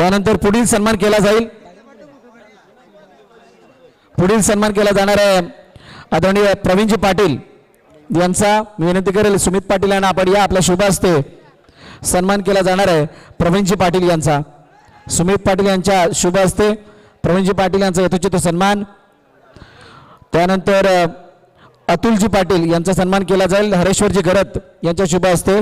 त्यानंतर पुढील सन्मान केला जाईल. पुढील सन्मान केला जाणार आहे आदरणीय प्रवीणजी पाटील यांचा. मी विनंती करेल सुमित पाटील यांना आपण या आपल्या शुभ हस्ते सन्मान केला जाणार आहे प्रवीणजी पाटील यांचा. सुमित पाटील यांच्या शुभ हस्ते प्रवीणजी पाटील यांचा यथोचित सन्मान. त्यानंतर अतुलजी पाटील यांचा सन्मान केला जाईल हरेश्वरजी घरत यांच्या शुभ हस्ते.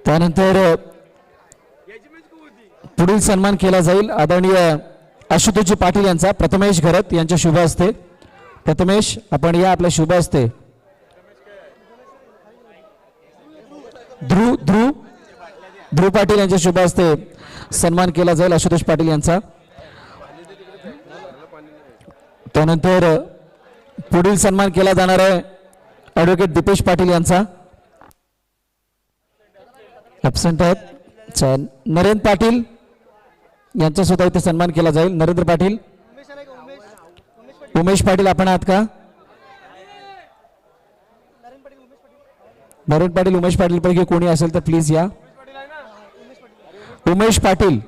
त्यानंतर पुढील सन्मान केला जाईल आदरणीय आशुतोषजी पाटील यांचा प्रथमेश घरत यांच्या शुभ हस्ते. प्रथमेश आपण या आपल्या शुभ हस्ते. ध्रुव पाटील यांच्या शुभ हस्ते सन्मान केला जाईल आशुतोष पाटील यांचा. त्यानंतर पुढील सन्मान केला जाणार आहे ॲडव्होकेट दीपेश पाटील यांचा. ॲब्सेंट आहेत. नरेंद्र पाटील यांचा सुद्धा इथे सन्मान केला जाईल. नरेंद्र पाटील, उमेश पाटील आपण आहात का? नरेंद्र पाटील, उमेश पाटील पैकी कोणी असेल तर प्लीज या. उमेश पाटील,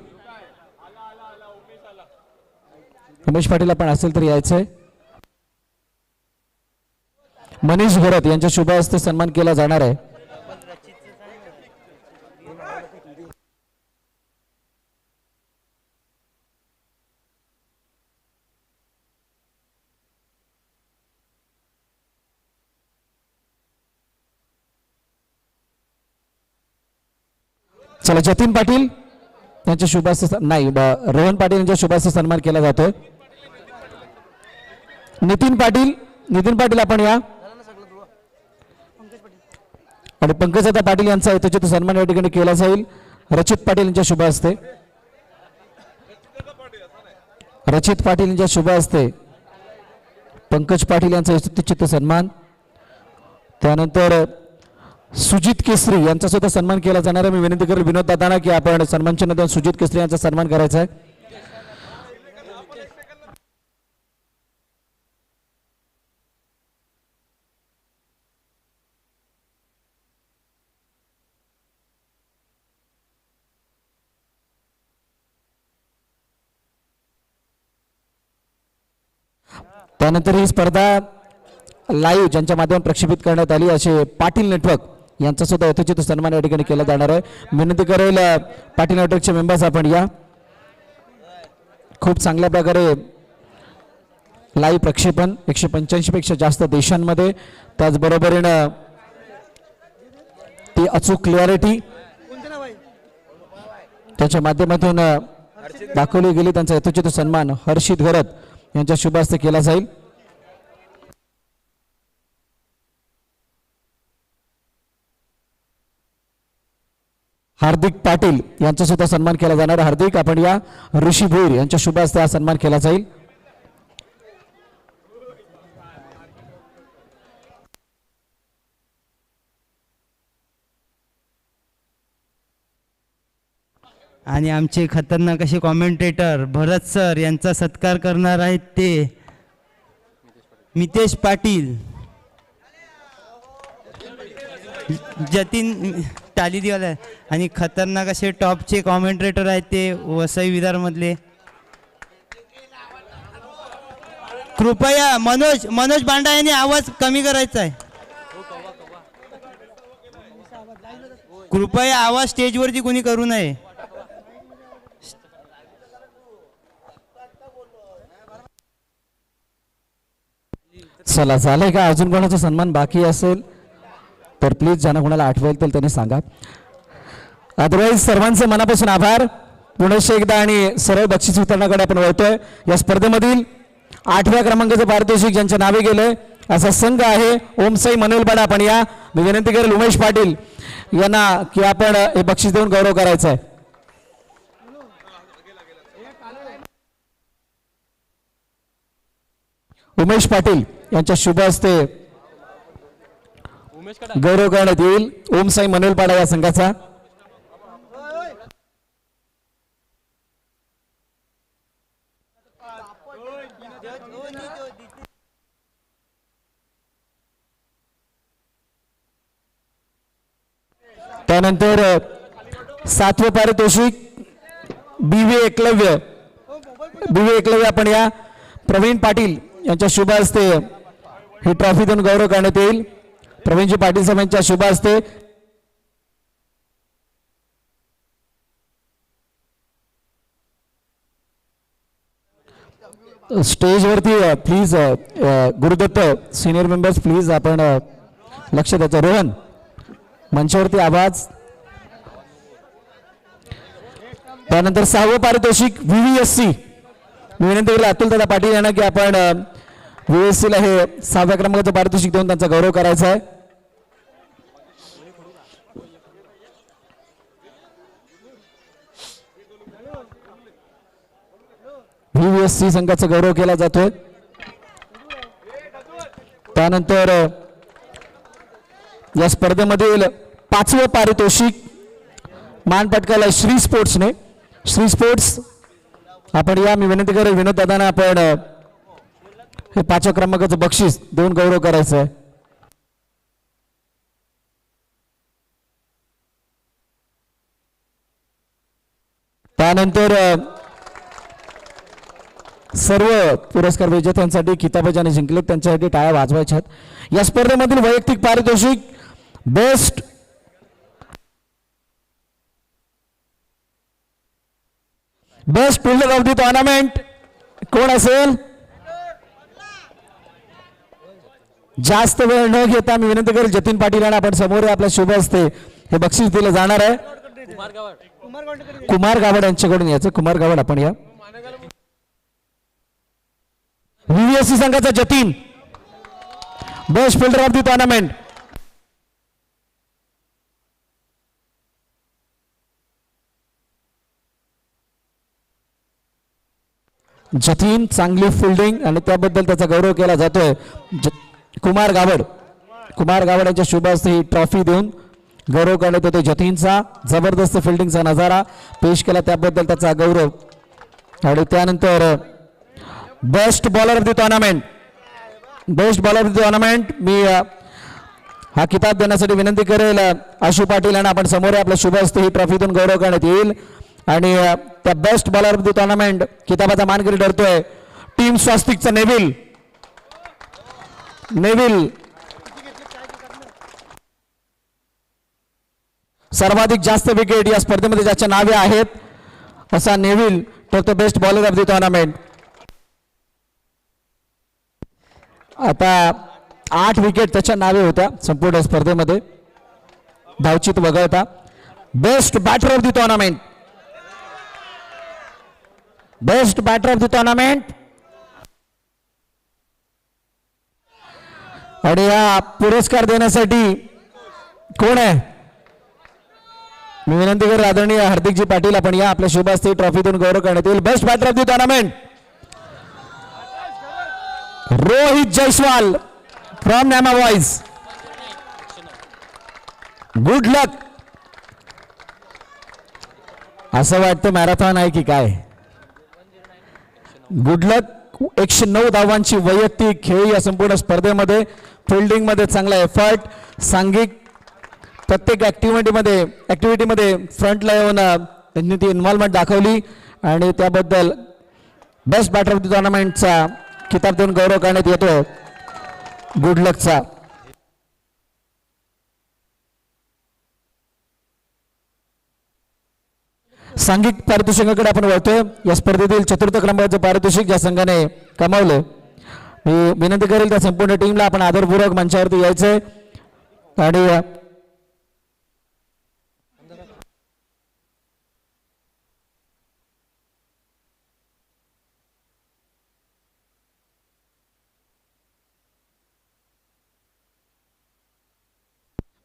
उमेश पाटील आपण असेल तर यायचंय. मनीष घरत यांच्या शुभ हस्ते सन्मान केला जाणार आहे. चला जतीन पाटील यांच्या शुभ हस्ते नाही रोहन पाटील यांच्या शुभ हस्ते सन्मान केला जातोय. नितीन पाटील आपण या. आणि पंकजाता पाटील यांचा यथोचित सन्मान या ठिकाणी केला जाईल रचित पाटील यांच्या शुभ हस्ते. रचित पाटील यांच्या शुभ हस्ते पंकज पाटील यांचा यथोचित सन्मान. त्यानंतर सुजित केसरी यांचा सुद्धा सन्मान केला जाणार आहे. मी विनंती करेल विनोद दादांना की आपण सन्मान चिन्ह देऊन सुजित केसरी यांचा सन्मान करायचा आहे. त्यानंतर ही स्पर्धा लाईव्ह ज्यांच्या माध्यमातून प्रक्षेपित करण्यात आली असे पाटील नेटवर्क यांचा सुद्धा यथोचित सन्मान या ठिकाणी केला जाणार आहे. विनंती करेल पाटील नेटवर्कचे मेंबर्स आपण या. खूप चांगल्या प्रकारे लाईव्ह प्रक्षेपण 185 पेक्षा जास्त देशांमध्ये, त्याचबरोबरीनं ती अचूक क्लिअरिटी त्याच्या माध्यमातून दाखवली गेली. त्यांचा यथोचित सन्मान हर्षित घरत यांच्या शुभ हस्ते केला जाईल. हार्दिक पाटील यांचा सुद्धा सन्मान केला जाणार. हार्दिक आपण या. ऋषी भोईर यांच्या शुभ हस्ते हा सन्मान केला जाईल. आणि आमचे खतरनाक असे कॉमेंटेटर भरत सर यांचा सत्कार करणार आहेत ते मितेश पाटील. जतीन टाली दिवाला आणि खतरनाक असे टॉपचे कॉमेंटेटर आहेत ते वसई विदार मधले. कृपया मनोज बांडा यांनी आवाज कमी करायचा आहे. कृपया आवाज स्टेजवरती कोणी करू नये. चला झालंय का? अजून कोणाचा सन्मान बाकी असेल तर प्लीज ज्यांना कोणाला आठवेल तर त्यांनी सांगा. अदरवाईज सर्वांचे मनापासून आभार. पुन्हा एकदा आणि सरळ बक्षीस वितरणाकडे आपण वळतोय. या स्पर्धेमधील 8व्या क्रमांकाचे पारितोषिक ज्यांच्या नावे गेले असा संघ आहे ओमसाई मनोलबाडा. आपण या मी विनंती करेल उमेश पाटील यांना की आपण हे बक्षीस देऊन गौरव करायचा आहे. उमेश पाटील यांच्या शुभ हस्ते गौरव करण्यात येईल. ओम साई मनोलपाडा या संघाचा. त्यानंतर 7वे पारितोषिक BV एकलव्य आपण या प्रवीण पाटील यांच्या शुभ हस्ते ही ट्रॉफी देऊन गौरव करण्यात येईल. प्रवीणजी पाटील साहेब यांच्या शुभ हस्ते स्टेजवरती please Gurudatt senior members please आपण लक्ष द्यायचं. रोहन मंचावरती आवाज. त्यानंतर 6वं पारितोषिक VVSC मी विनंती केली अतुल दादा पाटील यांना की आपण VVSC ला हे 6व्या क्रमांकाचं पारितोषिक देऊन त्यांचा गौरव करायचा आहे. VVSC संघाचा गौरव केला जातोय. त्यानंतर या स्पर्धेमधील 5वं पारितोषिक मान पटकावला श्री स्पोर्ट्सने. श्री स्पोर्ट्स आपण या मी विनंती करेल विनोद दादांना आपण हे 5व्या क्रमांकाचं बक्षीस देऊन गौरव करायचं आहे. त्यानंतर सर्व पुरस्कार विजेत्यांसाठी किताब ज्याने जिंकले त्यांच्यासाठी टाळ्या वाजवायच्या आहेत. या स्पर्धेमधील वैयक्तिक पारितोषिक best fielder of the tournament कोण असेल. जास्त वेळ न घेता मी विनंती करेल जतीन पाटील यांना आपण समोर आपल्या शुभ हस्ते हे बक्षीस दिलं जाणार आहे. कुमार गावड यांच्याकडून यायचं. कुमार गावड आपण या. VVSC संघाचा Jatin best fielder of the tournament. Jatin चांगली फिल्डिंग आणि त्याबद्दल त्याचा गौरव केला जातोय. कुमार गावड यांच्या शुभ हस्ते ही ट्रॉफी देऊन गौरव करण्यात येतो. जतीनचा जबरदस्त फिल्डिंगचा नजारा पेश केला त्याबद्दल त्याचा गौरव. आणि त्यानंतर best bowler of the tournament मी हा किताब देण्यासाठी विनंती करेल आशु पाटील यांना आपण समोर आपल्या शुभ हस्ते ही ट्रॉफी देऊन गौरव करण्यात येईल. आणि त्या best bowler of the tournament किताबाचा मानकरी ठरतोय टीम स्वास्तिकचा नेव्हिल सर्वाधिक जास्त विकेट या स्पर्धेमध्ये ज्याच्या नावे आहेत असा नेव्हिल ठरतो best bowler of the tournament. आता 8 विकेट त्याच्या नावे होत्या संपूर्ण स्पर्धेमध्ये धावचित वगळता. Best batter of the tournament आणि हा पुरस्कार देण्यासाठी कोण आहे मी विनंती करेन आदरणीय हार्दिकजी पाटील आपण या आपल्या शुभ हस्ते ट्रॉफी देऊन गौरव करण्यात येईल. Best batter of the tournament Rohit Jaiswal from Nama boys. Good luck. असं वाटतं मॅरेथॉन आहे की काय. गुड लक. 109 धावांची वैयक्तिक खेळी या संपूर्ण स्पर्धेमध्ये. फिल्डिंग मध्ये चांगला एफर्ट. सांघिक प्रत्येक ऍक्टिव्हिटीमध्ये फ्रंटला येऊन त्यांनी ती इन्व्हॉल्वमेंट दाखवली आणि त्याबद्दल बेस्ट बॅटर ऑफ द टुर्नामेंटचा किताब देऊन गौरव करण्यात येतो गुड लकचा. सांघिक पारितोषिकाकडे आपण वळतोय. या स्पर्धेतील 4th क्रमांकाचं पारितोषिक ज्या संघाने कमावलं मी विनंती करेल त्या संपूर्ण टीमला आपण आदरपूर्वक मंचावरती यायचंय. आणि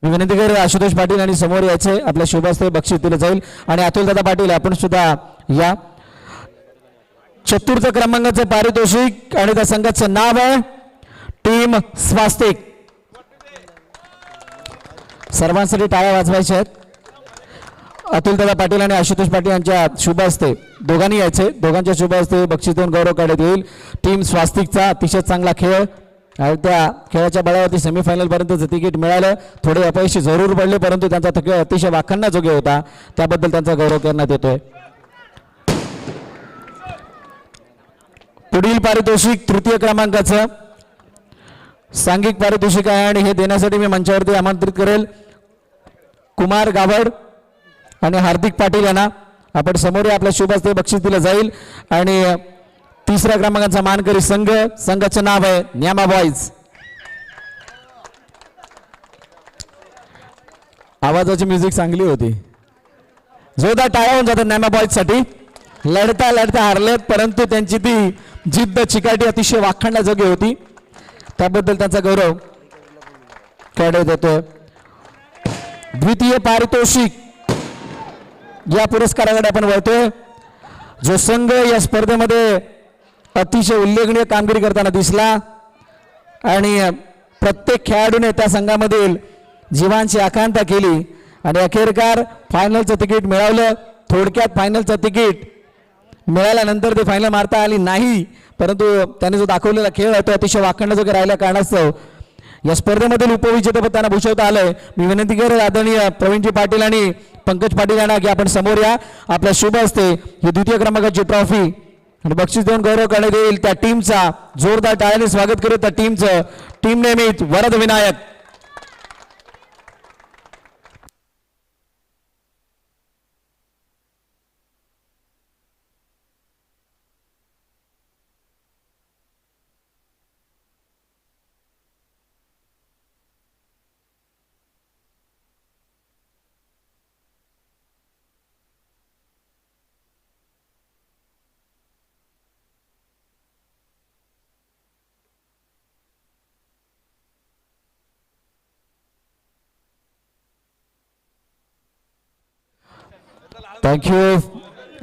मी विनंती करेन आशुतोष पाटील आणि समोर यायचे आपल्या शुभहस्ते बक्षीस दिलं जाईल. आणि अतुलदादा पाटील आपण सुद्धा या. चतुर्थ क्रमांकाचे पारितोषिक आणि त्या संघाचं नाव आहे टीम स्वास्तिक. सर्वांसाठी टाळ्या वाजवायच्या आहेत. अतुलदादा पाटील आणि आशुतोष पाटील यांच्या शुभ हस्ते दोघांनी यायचे. दोघांच्या शुभ हस्ते बक्षीस देऊन गौरव करण्यात येईल. टीम स्वास्तिकचा अतिशय चांगला खेळ आणि त्या खेळाच्या बळावरती सेमीफायनल पर्यंतचं तिकीट मिळालं. थोडे अपयशी जरूर पडले परंतु त्यांचा खेळ अतिशय वाखाणण्याजोगे होता. त्याबद्दल त्यांचा गौरव करण्यात येतोय. पुढील पारितोषिक तृतीय क्रमांकाचं सांघिक पारितोषिक आहे आणि हे देण्यासाठी मी मंचावरती आमंत्रित करेल कुमार गावड आणि हार्दिक पाटील यांना. आपण समोर आपल्या शुभ हस्ते बक्षीस दिलं जाईल. आणि तिसऱ्या क्रमांकाचा मानकरी संघ, संघाचं नाव आहे न्यामा बॉईज. आवाजाची म्युझिक चांगली होती. जोरदार टाळ्या होऊन जातात न्यामा बॉईज साठी. लढता लढता हारलेत परंतु त्यांची ती जिद्द चिकाटी अतिशय वाखाणण्याजोगी होती. त्याबद्दल त्यांचा गौरव करण्यात येतोय. द्वितीय पारितोषिक या पुरस्काराकडे आपण वळतोय. जो संघ या स्पर्धेमध्ये अतिशय उल्लेखनीय कामगिरी करताना दिसला आणि प्रत्येक खेळाडूने त्या संघामधील जीवांची आकांक्षा केली आणि अखेरकार फायनलचं तिकीट मिळवलं. थोडक्यात फायनलचं तिकीट मिळाल्यानंतर ते फायनल मारता आली नाही परंतु त्याने जो दाखवलेला खेळ आहे तो अतिशय वाखाणण्याजोगा राहिल्या कारणास्तव या स्पर्धेमधील उपविजेतेपद त्यांना भूषवता आलंय. मी विनंती करेन आदरणीय प्रवीणजी पाटील आणि पंकज पाटील यांना की आपण समोर या. आपल्या शुभ हस्ते ही द्वितीय क्रमांकाची ट्रॉफी आणि बक्षीस देऊन गौरव करण्यात येईल. त्या टीमचा जोरदार टाळ्याने स्वागत करू. त्या टीमचं टीम नेहमीच वरद विनायक. थँक्यू.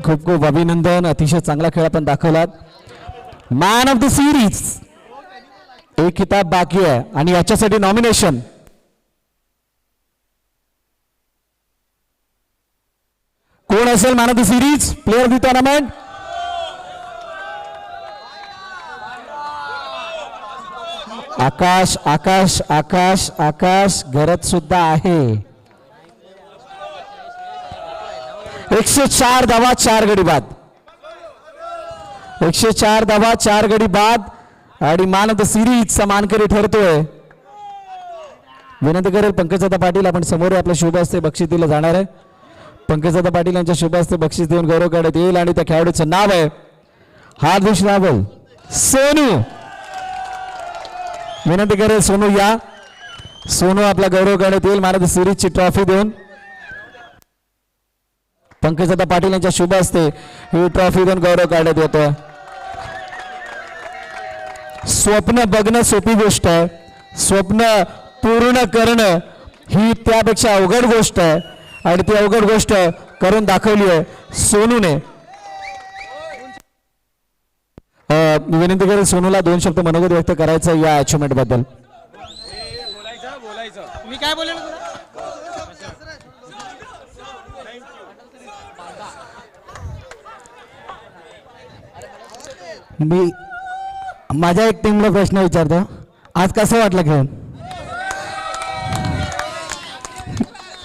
खूप खूप अभिनंदन. अतिशय चांगला खेळ आपण दाखवलात. मॅन ऑफ द सिरीज एक किताब बाकी आहे आणि याच्यासाठी नॉमिनेशन कोण असेल? Man of the series, player of the tournament. Akash Akash Akash Akash घरात सुद्धा आहे. 104 धावा 4 गडी बाद. 104 धावा 4 गडी बाद आणि मान ऑफ द सिरीजचा मानकरी ठरतोय. विनंती करेल पंकजदादा पाटील आपण समोर आपल्या शुभ हस्ते बक्षीस दिलं जाणार आहे. पंकजदादा पाटील यांच्या शुभ हस्ते बक्षीस देऊन गौरव करण्यात येईल आणि त्या खेळाडूचं नाव आहे हार्दिक रावल सोनू. विनंती करेल सोनू या. सोनू आपला गौरव करण्यात येईल मान ऑफ द सिरीजची ट्रॉफी देऊन. पंकजदादा पाटील यांच्या शुभ हस्ते ही ट्रॉफी देऊन गौरव करण्यात येतोय. स्वप्न बघणं सोपी गोष्ट आहे. स्वप्न पूर्ण करणं ही त्यापेक्षा अवघड गोष्ट आहे आणि ती अवघड गोष्ट करून दाखवली आहे सोनूने. विनंती करेल सोनूला 2 शब्द मनोगत व्यक्त करायचं या अचिव्हमेंट बद्दल. मी काय बोलेल? मी माझ्या एक टीमला प्रश्न विचारतो. आज कसं वाटलं खेळून?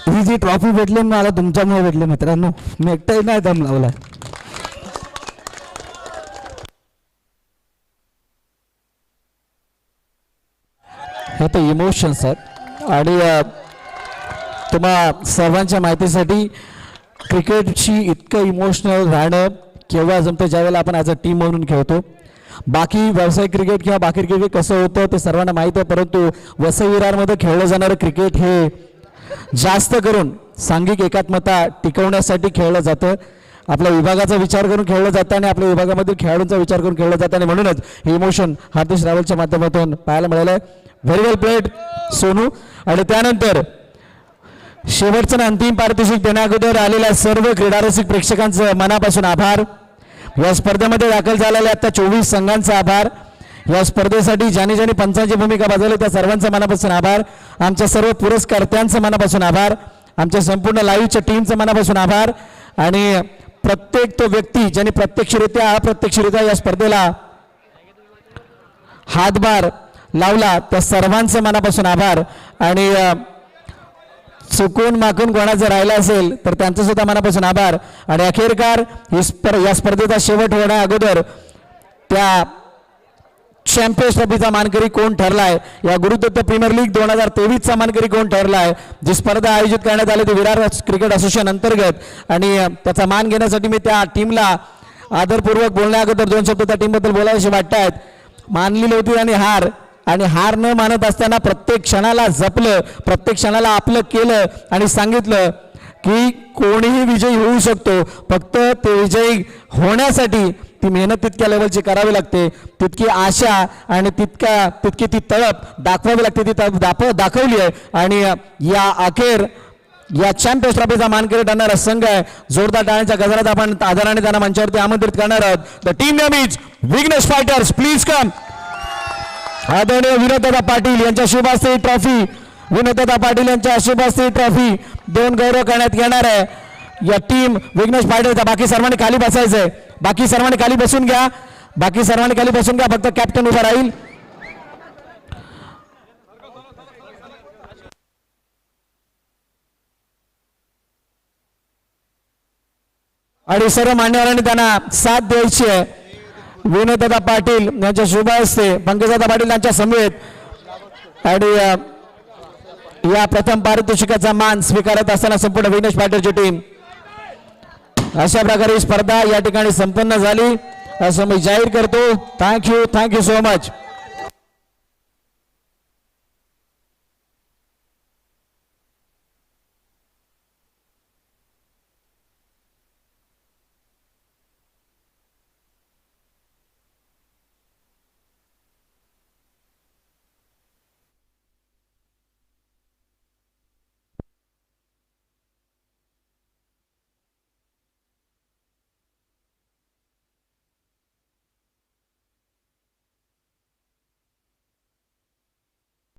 ही जी ट्रॉफी भेटली मला तुमच्यामुळे भेटली मित्रांनो. मी एकटाही नाही दम लावला. हे तर इमोशन्स आहेत आणि तुम्हा सर्वांच्या माहितीसाठी क्रिकेटशी इतकं इमोशनल राहणं केव्हा जमतं ज्यावेळेला आपण ॲज अ टीम म्हणून खेळतो. बाकी व्यावसायिक क्रिकेट किंवा बाकी क्रिकेट कसं होतं ते सर्वांना माहीत आहे परंतु वसई विरारमध्ये खेळलं जाणारं क्रिकेट हे जास्त करून सांघिक एकात्मता टिकवण्यासाठी खेळलं जातं. आपल्या विभागाचा विचार करून खेळलं जातं आणि आपल्या विभागामधील खेळाडूंचा विचार करून खेळलं जातं आणि म्हणूनच हे इमोशन हार्दिक रावलच्या माध्यमातून पाहायला मिळालं आहे. व्हेरी वेल प्लेड सोनू. आणि त्यानंतर शेवटचं आणि अंतिम पारितोषिक देण्याअगोदर आलेल्या सर्व क्रीडारसिक प्रेक्षकांचं मनापासून आभार. या स्पर्धेमध्ये दाखल झालेल्या आता 24 संघांचा आभार. या स्पर्धेसाठी ज्यांनी ज्यांनी पंचांची भूमिका बजावली त्या सर्वांचं मनापासून आभार. आमच्या सर्व पुरस्कर्त्यांचं मनापासून आभार. आमच्या संपूर्ण लाईव्हच्या टीमचं मनापासून आभार. आणि प्रत्येक तो व्यक्ती ज्यांनी प्रत्यक्षरित्या अप्रत्यक्षरित्या या स्पर्धेला हातभार लावला त्या सर्वांचं मनापासून आभार. आणि चुकून माकून कोणाचं राहिलं असेल तर त्यांचं सुद्धा मनापासून आभार. आणि अखेरकार या स्पर्धेचा शेवट होण्या अगोदर त्या चॅम्पियन्स ट्रॉफीचा मानकरी कोण ठरलाय, या गुरुदत्त प्रीमियर लीग 2023चा मानकरी कोण ठरलाय, जी स्पर्धा आयोजित करण्यात आली ती विरार क्रिकेट असोसिएशन अंतर्गत. आणि त्याचा मान घेण्यासाठी मी त्या टीमला आदरपूर्वक बोलण्या अगोदर 2 शब्द त्या टीमबद्दल बोलायचे वाटतात. मानलेली होती आणि हार न मानत असताना प्रत्येक क्षणाला जपलं, प्रत्येक क्षणाला आपलं केलं आणि सांगितलं की कोणीही विजयी होऊ शकतो, फक्त ते विजयी होण्यासाठी ती मेहनत तितक्या लेवलची करावी लागते, तितकी आशा आणि तितकी ती तळप दाखवावी लागते, ती तळप दाखवली आहे. आणि या चॅम्पियन्स ट्रॉफीचा मानकरी ठरणारा संघ आहे. जोरदार टाळ्यांच्या गजरात आपण आदराने त्यांना मंचावरती आमंत्रित करणार आहोत. The team name is Vighnesh fighters. Please come. आदरणीय विनोददादा पाटील यांच्या शुभ हस्ते ट्रॉफी, विनोददादा पाटील यांच्या शुभ हस्ते ट्रॉफी देऊन गौरव करण्यात येणार आहे. या टीम विघ्नेश फायटर्सचा. बाकी सर्वांनी खाली बसायचंय, बाकी सर्वांनी खाली बसून घ्या, बाकी सर्वांनी खाली बसून घ्या, फक्त कॅप्टन उभा राहील. आणि सर्व मान्यवरांनी त्यांना साथ द्यायची आहे. विनोददादा पाटील यांच्या शुभ हस्ते पंकजदादा पाटील यांच्या समवेत आणि या प्रथम पारितोषिकाचा मान स्वीकारत असताना संपूर्ण विघ्नेश फायटरची टीम. अशा प्रकारे स्पर्धा या ठिकाणी संपन्न झाली असं मी जाहीर करतो. Thank you so much.